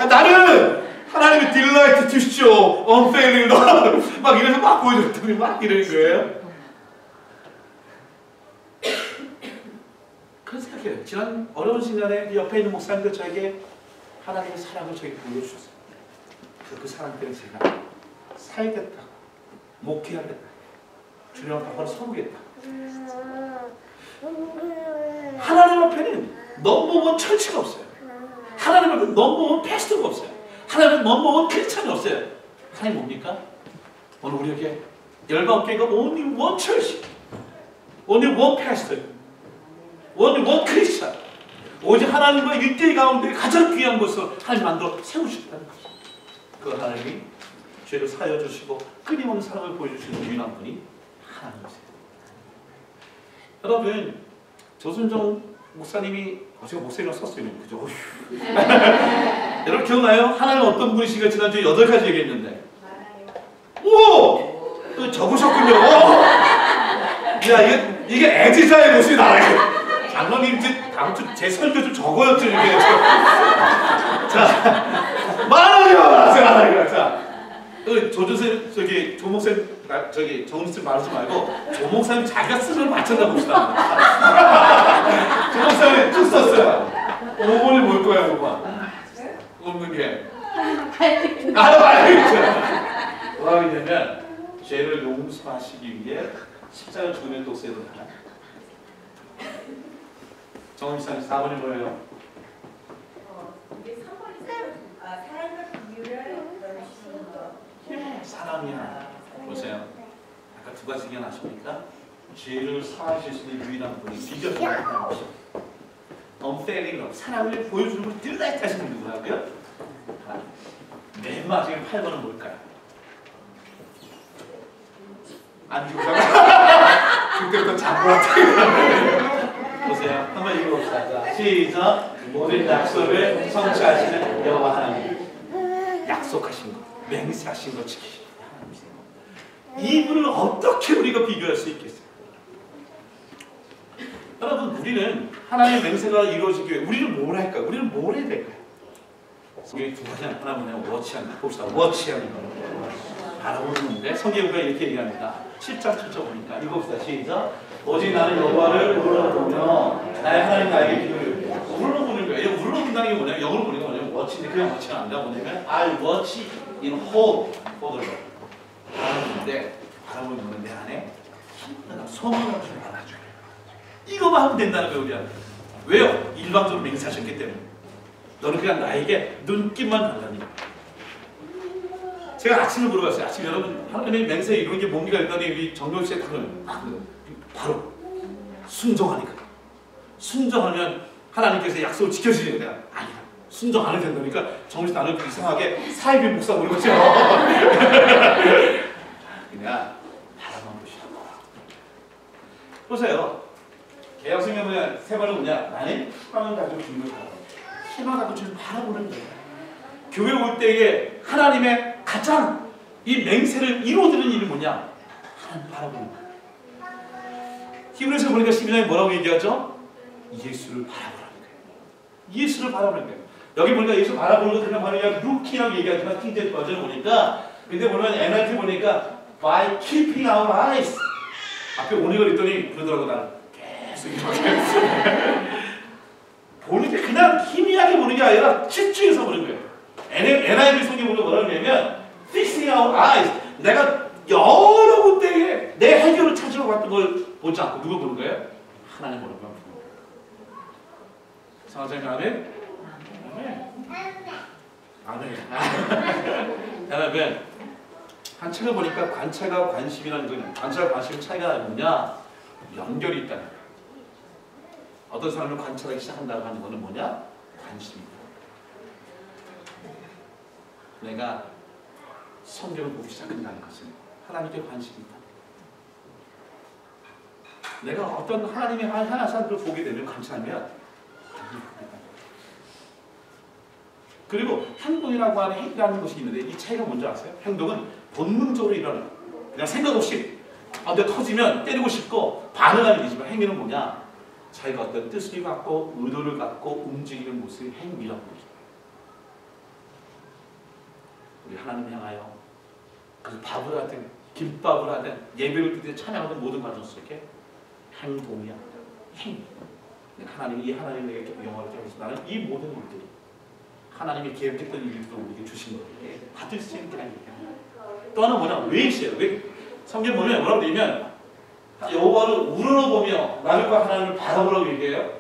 나는 하나님의 딜라이트 주시오 unfailing love 막 이래서 막 보여줬더니 막 이러는 거예요. 그런 생각해요. 지난 어려운 시간에 옆에 있는 목사님들 저에게 하나님의 사랑을 저에게 보여주셨어요. 그 사랑 때문에 제가 살겠다, 목회하겠다, 주님 앞에 서보겠다. 하나님 앞에는 넘버원 철치가 없어요. 하나님 앞에는 넘버원 패스트가 없어요. 하나님은 넘버원 크리스찬이 없어요. 하나님 뭡니까? 오늘 우리에게 열방교회가 only one church, only one pastor, only one Christian. 오직 하나님과 일대일 가운데 가장 귀한 것을 하나님 만들어 세우셨다는 것입니다. 그 하나님이 죄를 사여 주시고 끊임없는 사랑을 보여주시는 유일한 분이 하나님이세요. 여러분, 조순정 목사님이 제가 목사님이랑 썼어요. 그죠? 여러분 기억나요? 하나님 어떤 분이신가 지난주에 8가지 얘기했는데 오! 또 적으셨군요. 야 이게 애지자의 모습이 나와요. 장로님 다음 주 제 설교 좀 적어요. 이렇게. 자, 말하지 마세요. 자, 조준쌤 저기 조 목사님 저기 정은쌤 말하지 말고 조 목사님 자기가 쓰는 걸 맞춰다 봅시다. 조 목사님 쭉 썼어요. 5번이 뭘 거야 5번? 없는 게. 알겠죠. 뭐라고 했냐면 죄를 용서하시기 위해 십자가를 죽으면 독세를 하나. 정은쌤 4번이 뭐예요? 이게 3번이 사랑과 비유를 사랑이야. 보세요. 아까 두 가지 얘기가 나십니까? 죄를 사하실 수 있는 유일한 분이 비교적 하나님 것이죠. unfailing love, 사랑을 보여주는 걸 딜라이트 하시는 분 누구라고요? 맨 마지막에 8번은 뭘까요? 안 주고 그때부터 장구한테 보세요. 한번 읽어봅시다. 자, 시작. 모든 약속을 성취하시는 여호와 하나님. 약속하신 것, 맹세하신 것 지키시는 하나님이세요. 이분을 어떻게 우리가 비교할 수 있겠어요? 여러분, 우리는 하나님의 맹세가 이루어지기 위해 우리는 뭘 할까요? 우리는 뭘 해야 될까요? 우리 두 가지 하나 뭐냐면 워치하는 거. 봅시다. 워치하는 거. 바라보는데 성경가 이렇게 얘기합니다. 10장 7절 보니까 읽어봅시다. 시작. 오직 나는 여호와를 우러러보며 나의 하나님 나에게 기도를 우러러보는 거예요. 우러러본다는 게 뭐냐면 영어로 보니까 뭐냐면 워치인데 그냥 워치가 아니라 뭐냐면 I watch in hope for the Lord. 바라보는데 바라보는 내 안에 힘나가 소망을 좀 알아줘요. 이거만 하면 된다는 거예요. 우리한테. 왜요? 일방적으로 맹세하셨기 때문에. 너는 그냥 나에게 눈길만 달라니까. 제가 아침에 물어봤어요. 아침 여러분 하나님의 맹세 이런 게 뭡니까? 했더니 우리 정교수의 답을 바로 순종하니까. 순종하면 하나님께서 약속을 지켜주시는 거야. 아니다. 순종 안 해도 된다니까 정신 나는 이상하게 사이비 목사 모르고 있어요. 그냥 바라만 보시라고. 보세요. 개혁성경 뭐냐? 세 번은 뭐냐? 나는 희망을 가지고 주님을 바라봐. 희망을 가지고 주님을 바라보는 거예요. 교회 올 때에 하나님의 가장 이 맹세를 이루어드는 일이 뭐냐? 하나님 바라보는 거예요. 히브리서 보니까 12장에 뭐라고 얘기하죠? 예수를 바라보라는 거예요. 예수를 바라보는 거예요. 여기 보니까 예수 바라보는 거 그냥 바로 루키라고 얘기하지만 킹제임스 버전 보니까 근데 보면 NLT 보니까 by keeping our eyes 앞에 오니걸 있더니 그러더라고 나는 계속 이렇게 보는 게 그냥 희미하게 보는 게 아니라 집중해서 보는 거예요. NIV 성경으로 뭐라고 하냐면 fixing our eyes. 내가 여러 군데에 내 해결을 찾으러 갔던 걸 보지 않고 누구 보는 거예요? 하나님 보는 거예요. 성화장님 아멘? 아멘. 여러분 한 책을 보니까 관찰과 관심이라는 거는 관찰과 관심의 차이가 뭐냐? 연결이 있다는 거예요. 어떤 사람을 관찰하기 시작한다고 하는 거는 뭐냐? 관심이다. 내가 성경을 보기 시작한다는 것은 하나님께 관심이 있다. 내가 어떤 하나님의 하나님 사람들을 보게 되면 관찰하면 그리고 행동이라고 하는 행위라는 것이 있는데 이 차이가 뭔지 아세요? 행동은 본능적으로 일어나요. 그냥 생각 없이 내 터지면 때리고 싶고 반응하는 일이지만 행위는 뭐냐? 자기가 어떤 뜻을 갖고 의도를 갖고 움직이는 모습이 행위라고 합니다. 우리 하나님 향하여 그 밥을 하든 김밥을 하든 예배를 드리든 찬양하든 모든 과정 속에 행동이야. 행위. 하나님이 이 하나님에게 영광을 드리면서 나는 이 모든 일들이 하나님이 계획했던 일들도 우리에게 주신 거예요. 받을 수 있는 게 아니에요. 또 하나 뭐냐? 왜 있어요? 왜? 성경 보면 뭐라고 되냐면 여호와를 우러러보며 나를과 하나님을 바라보라고 얘기해요.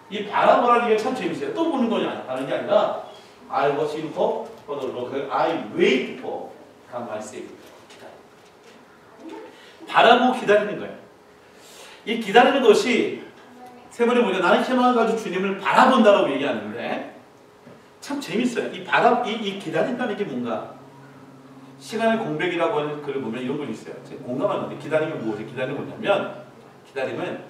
이 바라보라는 게 참 재밌어요. 또 보는 거냐? 다른 게 아니라 I was in hope for the Lord. I wait for God my Savior. 바라보고 기다리는 거예요. 이 기다리는 것이 세 번에 보니까 나는 희망을 가지고 주님을 바라본다라고 얘기하는데 참 재밌어요. 이 기다린다는 게 뭔가 시간의 공백이라고 하는 글을 보면 이런 걸 있어요. 제가 공감하는데 기다림은 무엇이에요? 기다림은 뭐냐면 기다림은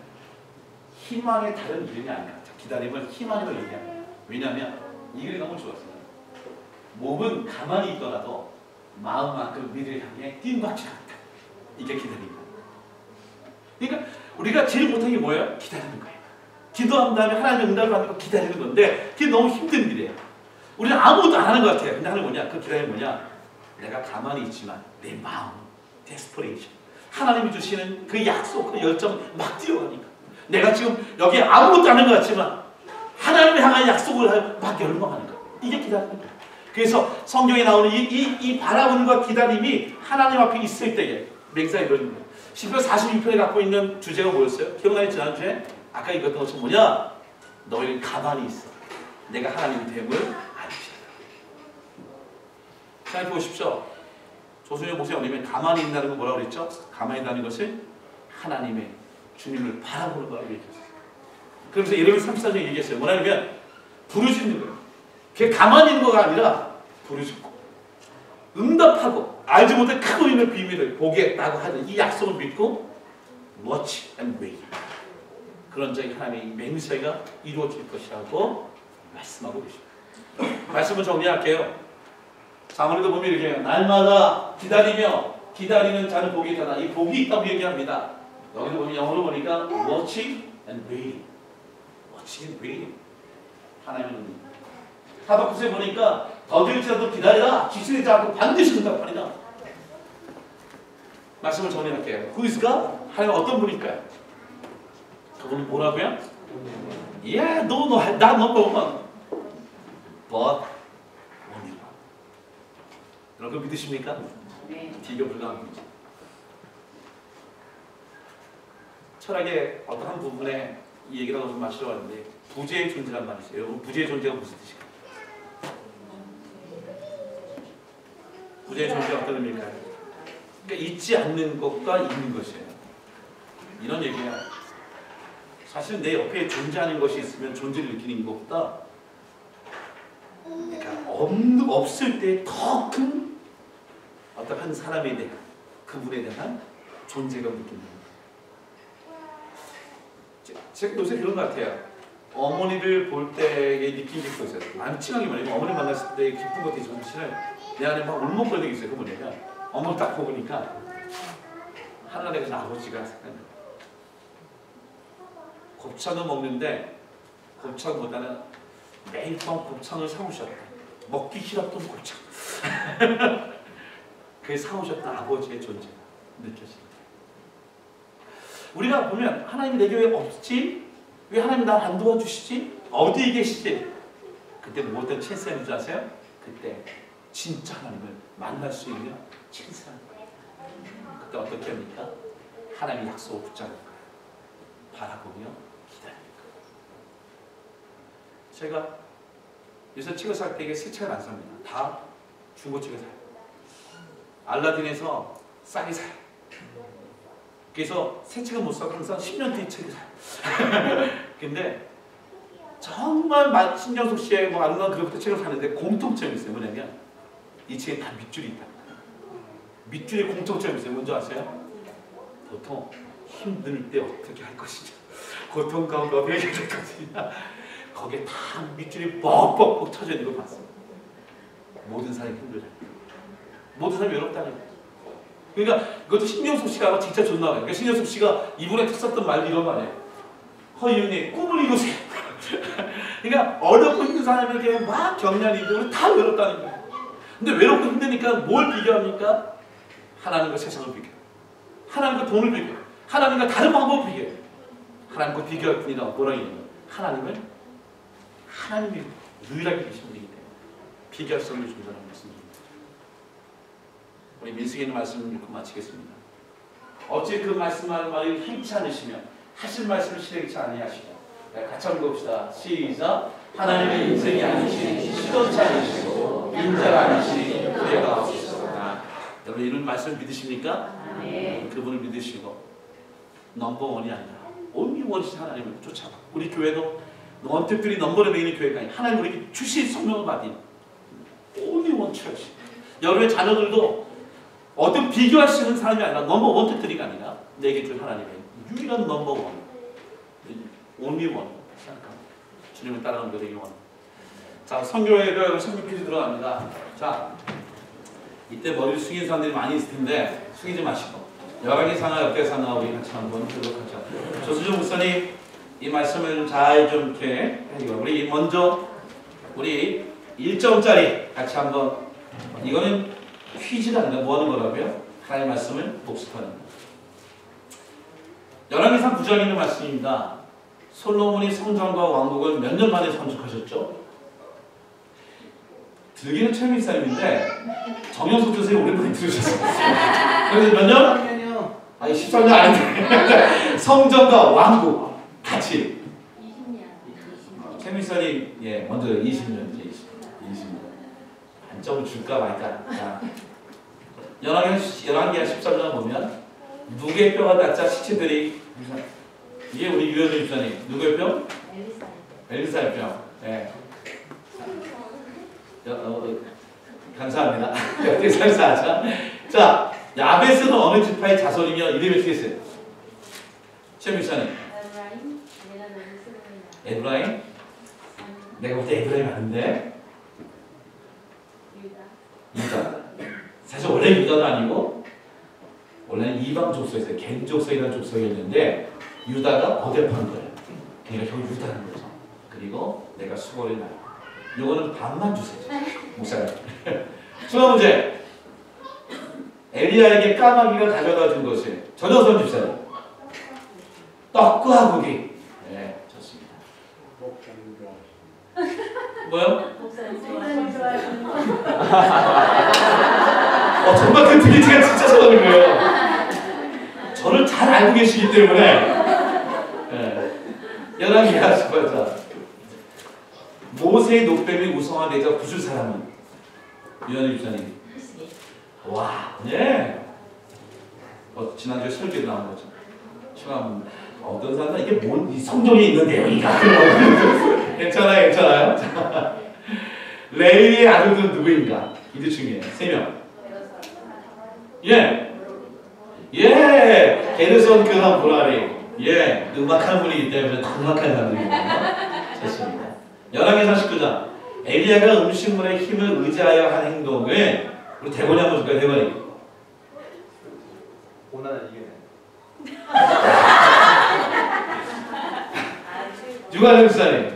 희망의 다른 이름이 아니라 기다림은 희망을 얘기합니다. 왜냐하면 이 글이 너무 좋았어요. 몸은 가만히 있더라도 마음만큼 미래를 향해 뛴박지 않다. 이게 기다림이다. 그러니까 우리가 제일 못한 게 뭐예요? 기다리는 거예요. 기도한 다음에 하나님의 응답을 받는 거 기다리는 건데 그게 너무 힘든 일이에요. 우리는 아무것도 안 하는 것 같아요. 근데 하는 뭐냐? 그 기다림이 뭐냐? 내가 가만히 있지만 내 마음, desperation. 하나님이 주시는 그 약속, 그 열정은 막 뛰어가니까. 내가 지금 여기에 아무것도 안 하는 것 같지만 하나님을 향한 약속을 막 열망하는 거예요. 이게 기다리는 거예요. 그래서 성경에 나오는 이 바라봄과 기다림이 하나님 앞에 있을 때에 맹세가 이루어지는 거예요. 시편 42편에 갖고 있는 주제가 뭐였어요? 기억나요? 지난주에? 아까 읽었던 것은 뭐냐? 너희는 가만히 있어. 내가 하나님이 됨을 알지. 생각해 보십시오. 조선의 목사님 어머님이 가만히 있다는 건 뭐라고 그랬죠? 가만히 있다는 것은 하나님의 주님을 바라보는 거라고 얘기했어요. 그러면서 예레미야 34장에 얘기했어요. 뭐냐면 부르짖는 거예요. 그게 가만히 있는 거가 아니라 부르짖고 응답하고 알지 못해 크고 있는 비밀을 보겠다고 하는 이 약속을 믿고 watch and wait. 그런 적이 하나님의 맹세가 이루어질 것이라고 말씀하고 계십니다. 말씀을 정리할게요. 사무엘도 보면 이렇게 해요. 날마다 기다리며 기다리는 자는 복이 있다. 이 복이 있다고 얘기합니다. 여기도 보면 영어로 보니까 watching and waiting. watching and waiting. 하나님은 하박국에 보니까 더딜지라도 기다리라. 지체되지 않고 반드시 응답하리라. 말씀을 정리할게요. Who is God? 하나님 어떤 분일까요? 그분은 뭐라고요? Yeah, no, not number one. But only one. 여러분 믿으십니까? 네. 비교 불가합니다. 철학의 어떤 한 부분에 이 얘기를 좀 마치러 왔는데 부재의 존재란 말이 있어요. 여러분 부재의 존재가 무슨 뜻일까요? 부재의 존재가 어떤 의미일까요? 그러니까 있지 않는 것과 있는 것이에요. 이런 얘기야. 사실 내 옆에 존재하는 것이 있으면 존재를 느끼는 것보다 그러니까 없을 때 더 큰 어떤 한 사람에 대한 그분에 대한 존재감을 느낀다. 제가 요새 그런 것 같아요. 어머니를 볼 때의 느낀 게 있어요. 많이 칭하게 말하면 어머니 만났을 때 기쁜 것들이 정신을 내 안에 막 울먹거리는 게 있어요. 그 뭐냐면 어머니 딱 보니까 하늘나라에서 아버지가 생각나요. 곱창을 먹는데 곱창보다는 매일 밤 곱창을 사오셨다. 먹기 싫었던 곱창. 그 사오셨던 아버지의 존재가 느껴집니다. 우리가 보면 하나님이 내게 왜 없지? 왜 하나님이 날 안 도와주시지? 어디에 계시지? 그때 무엇을 찬스하는 줄 아세요? 그때 진짜 하나님을 만날 수 있는 진실한 거예요. 그때 어떻게 합니까? 하나님의 약속을 붙잡는 거예요. 바라보며 기다리는 거예요. 제가 요새 책을 살 때 이게 새 책을 안 삽니다. 다 중고책을 사요. 알라딘에서 싸게 사요. 그래서 새 책은 못 사고 항상 10년 뒤 책을 사요. 근데 정말 신정숙 씨의 뭐 아름다운 그룹부터 책을 사는데 공통점이 있어요. 뭐냐면 이 책에 다 밑줄이 있다. 밑줄에 공통점이 있어요. 뭔지 아세요? 보통 힘들 때 어떻게 할 것이냐, 고통 가운데 어떻게 할 것이냐, 거기에 다 밑줄이 뻑뻑뻑 쳐져 있는 걸 봤어요. 모든 사람이 힘들어요. 모든 사람이 외롭다는 거예요. 그러니까 그것도 신정숙 씨가 진짜 좋나 봐요. 그러니까 신정숙 씨가 이분에 썼던 말이 이런 말이에요. 허이윤님 꿈을 이루세요. 그러니까 어렵고 힘든 사람에게 막 격려하는 이들은 다 외롭다는 거예요. 근데 외롭고 힘드니까 뭘 비교합니까? 하나님과 세상을 비교해요. 하나님과 돈을 비교해요. 하나님과 다른 방법을 비교해요. 하나님과 비교할 뿐이다. 뭐라고 얘기해요? 하나님이 유일하게 계신 분이기 때문에 비교할 수 없는 존재라는 말씀입니다. 우리 민수기는 말씀을 읽고 마치겠습니다. 어찌 그 말씀하는 말이 힘치 않으시며 하신 말씀을 실행치 아니하시고 같이 한번 봅시다. 시작. 하나님의 인생이 아니시니 시도치 않으시고 인자가 아니시니 후회가 없으시구나. 여러분 이런 말씀을 믿으십니까? 네. 그분을 믿으시고 넘버원이 아니라 온리원이신 하나님을 쫓아가. 우리 교회도 원특별히 넘버를 매기는 교회가 아니라 하나님 우리에게 주신 성령을 받은 온리원 처치. 여러분의 자녀들도 어떤 비교할 수 있는 사람이 아니라 넘버원 특별히가 아니라 내게 준 하나님의 유일한 넘버원, 온리원 생각합니다. 주님을 따라가는 거 되기 원합니다. 자, 성교회가 성교 퀴즈 들어갑니다. 자, 이때 머리를 숙이는 사람들이 많이 있을 텐데 숙이지 마시고 여러분이 상하 옆에 상하 우리 같이 한번 들도록 하죠. 조수정 목사님 이 말씀을 잘 좀 이렇게 해주고 우리 먼저 우리 1점짜리 같이 한번 이거는 퀴즈가 아니라 뭐 하는 거라고요? 하나님의 말씀을 복습하는 거. 열왕기상 9장에 있는 말씀입니다. 솔로몬이 성전과 왕국을 몇 년 만에 건축하셨죠? 들기는 최민사님인데 정영석 교수님 오랜만에 들으셨어요. 그래서 몇 년? 아니 13년 아닌데 성전과 왕국 같이 20년. 최민사님 예 먼저 20년 20년 반점을 줄까 말까. 열왕기하 13장 보면 누구의 뼈가 닿자 시체들이 이게 우리 유현우 집사님 누구의 뼈? 엘리사의 뼈. 네. 감사합니다. 어떻게 살사하자. 자, 야베스는 어느 지파의 자손이며 이름이 어떻게 있어요? 최 집사님. 에브라임? 내가 볼 때 에브라임 아닌데? 유다. 사실 원래 유다도 아니고 원래는 이방 족속이었어요. 겐 족속이라는 족속이었는데 유다가 거듭한 거예요. 그러니까 형 유다는 거죠. 그리고 내가 수고를 나. 요거는 반만 주세요. 목사님. 수학 문제. 엘리야에게 까마귀가 가져다 준 것이 전여선 집사님. 떡과 고기. 네, 좋습니다. 뭐요? 정말 그 드리트가 진짜 잘하는 거예요. 저를 잘 알고 계시기 때문에. 열왕기하 18장. 모세의 녹뱀이 우성화되자 구줄 사람은 유현우 집사님. 와, 네. 지난주에 설교도 나온 거죠. 시간 어떤 사람은 이게 뭔 성경에 있는 내용이다. 괜찮아요, 괜찮아요. 레위의 아들들은 누구인가? 이들 중에 3명. 예, 게르손 그한 보라리. 예, 음악하는 분이기 때문에 음악하는 사람들이거든요. 좋습니다. 열왕기상 19장. 엘리야가 음식물의 힘을 의지하여 한 행동을 우리 대본이 한번 줄까요? 대본이. 고난을 이겨내. 누가 하는 사람이?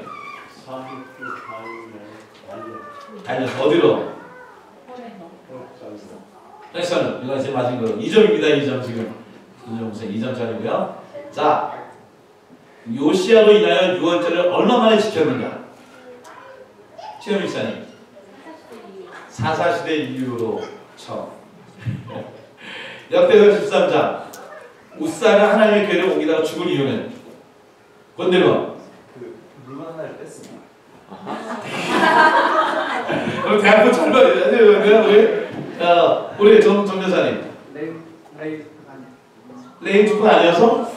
아니요, 어디로? 렉션은 이거 지금 맞은 거 2점입니다. 2점 지금. 2점짜리고요. 자, 요시야로 인하여 6월절을 얼마 만에 지켰는가? 최현우 목사님. 사사시대 이후로 처음. 역대상 13장 우사가 하나님의 교회를 옮기다가 죽을 이유는 권대건 물건 하나를 뺐습니다. 그럼 대학교 잘 봐야 돼. 우리 정 여사님 레인주프 아니어서?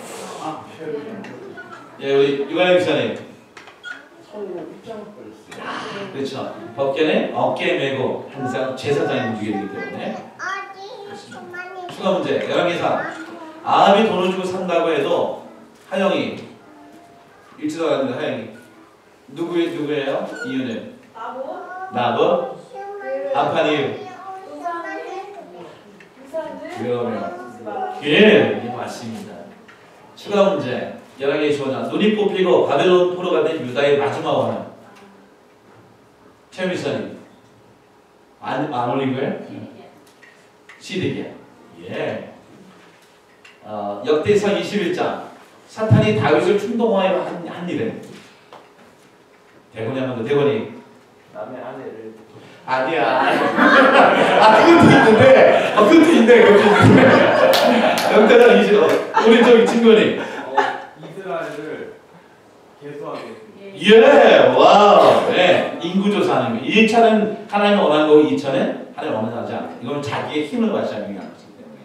예, 우리 유관영 기자님. 그렇죠. 법계는 어깨에 메고 항상 제사장이 움직이기 때문에. 추가 문제. 11기사. 아합이 돈을 주고 산다고 해도 하영이 읽지도 않았는데 하영이 누구예요? 이유는? 나봇 아파니유 그러면 예, 맞습니다. 추가 문제 11개 주어져. 눈이 뽑히고 바벨론 포로가 된 유다의 마지막 왕은 최미선이 안 올린 거예요? 시드기야. 예. 역대상 21장 사탄이 다윗을 충동하여 한 일은 대본이 한번 더. 대본이 남의 아내를 아니야. 그것도 있는데 역대상 20 우리 저기 친구니 이스라엘을 개수하게. 예, 와우. 네, 인구조사하는 거. 1차는 하나님이 원하는 거고 2차는 하나님이 원하지 않아. 이건 자기의 힘을 발휘하는 게 아니기 때문에.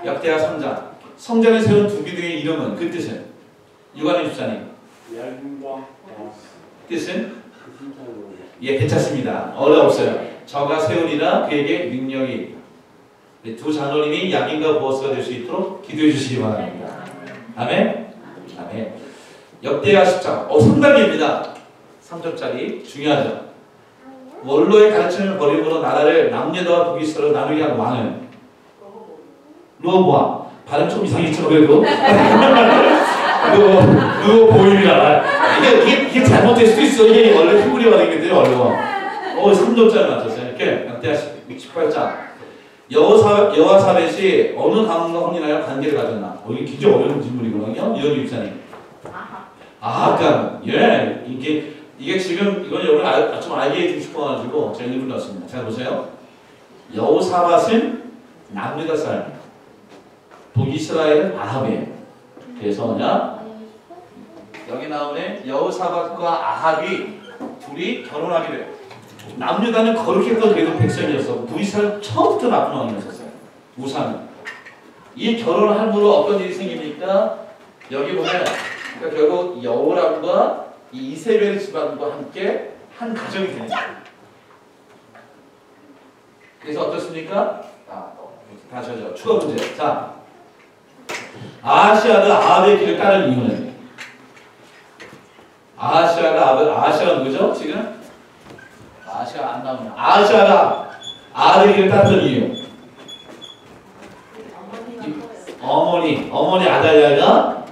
역대하 3장. 성전에 세운 두 기둥의 이름은 그 뜻은? 유관의 집사님. 얇음과 뜻은? 예, 괜찮습니다. 어려웠어요. 저가 세우리라 그에게 능력이. 두 장로님이 약인과 보호스가 될 수 있도록 기도해 주시기 바랍니다. 아멘. 아멘. 역대하 10장. 상당입니다. 3절짜리 중요하죠. 원로의 가르침을 버림으로 나라를 남녀와 북이스로 나누게 한 왕은 르호보암. 발음 좀 이상했죠 그래도. 르호보암이라. 이게 잘못될 수도 있어. 이게 원래 히브리어가 되기 때문에 어려워. 3절짜리 맞췄어요. 이렇게 역대하 18장. 여호사벳이 어느 가문과 혼인하여 관계를 가졌나? 이게 굉장히 어려운 질문이거든요. 이현주 입사님. 아까 예, 이게 지금 이건 여러분 좀 알게 해주고 싶어가지고 제가 일부 넣었습니다. 자 보세요. 여호사밧은 남유다 사람, 북이스라엘은 아합이에요. 그래서 뭐냐? 여기 나오네. 여호사밧과 아합이 둘이 결혼하게 돼요. 남유다는 거룩했던 그래도 백성이었어. 북이스라엘 처음부터 나쁜 왕이었었어요. 우사는. 이 결혼을 함으로 어떤 일이 생깁니까? 여기 보면 그러니까 결국 여호람과 이 이세벨 집안과 함께 한 가정이 되는 거예요. 그래서 어떻습니까? 다시 하죠. 추가 문제. 자, 아하시아가 아합의 길을 따른 이유는? 아하시아가 누구죠? 지금? 아하시아 안 나오냐? 아하시아가 아합의 길을 따른 이유. 어머니 아달랴가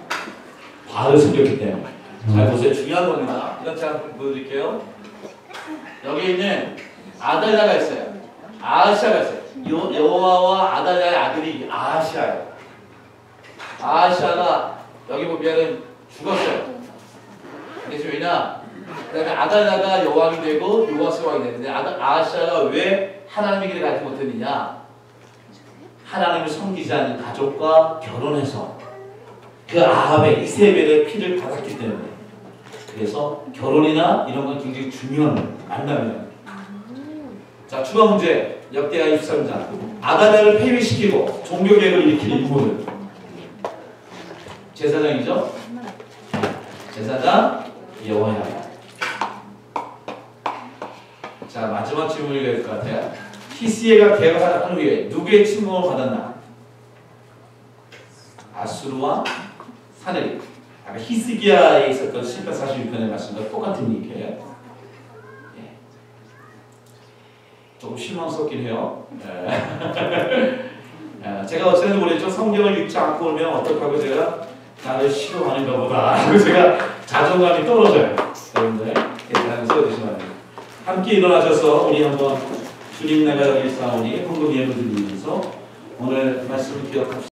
바로 생겼기 때문에. 잘 보세요. 중요한 겁니다. 이건 제가 보여드릴게요. 여기 있는 아달랴가 있어요. 아하시아가 있어요. 여호와와 아달랴의 아들이 아하시아예요. 아하시아가 여기 보면은 죽었어요. 그래서 왜냐? 그다음에 아달랴가 여왕이 되고 요아스 왕이 됐는데 아하시아가 왜 하나님의 길을 가지 못했느냐? 하나님을 섬기지 않는 가족과 결혼해서 그 아합의 이세벨의 피를 받았기 때문에. 그래서 결혼이나 이런 건 굉장히 중요한 만남이에요. 자, 추가 문제. 역대하 23장. 아달랴를 폐위시키고 종교개혁을 일으킨 인물은? 제사장이죠? 제사장 여호야. 자, 마지막 질문이 될 것 같아요. 히스기야가 개혁한 후에 누구의 침공을 받았나? 아수르와 사네립. 아까 히스기야에 있었던 시편 46편의 말씀과 똑같은 얘기예요. 예. 조금 실망스럽긴 해요. 제가 어쨌든 모르겠죠. 성경을 읽지 않고 오면 어떡하고 제가 나를 싫어하는가 보다. 그리고 제가 자존감이 떨어져요. 여러분들 괜찮은 세워주시면 됩니다. 함께 일어나셔서 우리 한번 주님 내가 여기 있사오니 헌금 예물 드리면서 오늘 말씀을 기억합시다.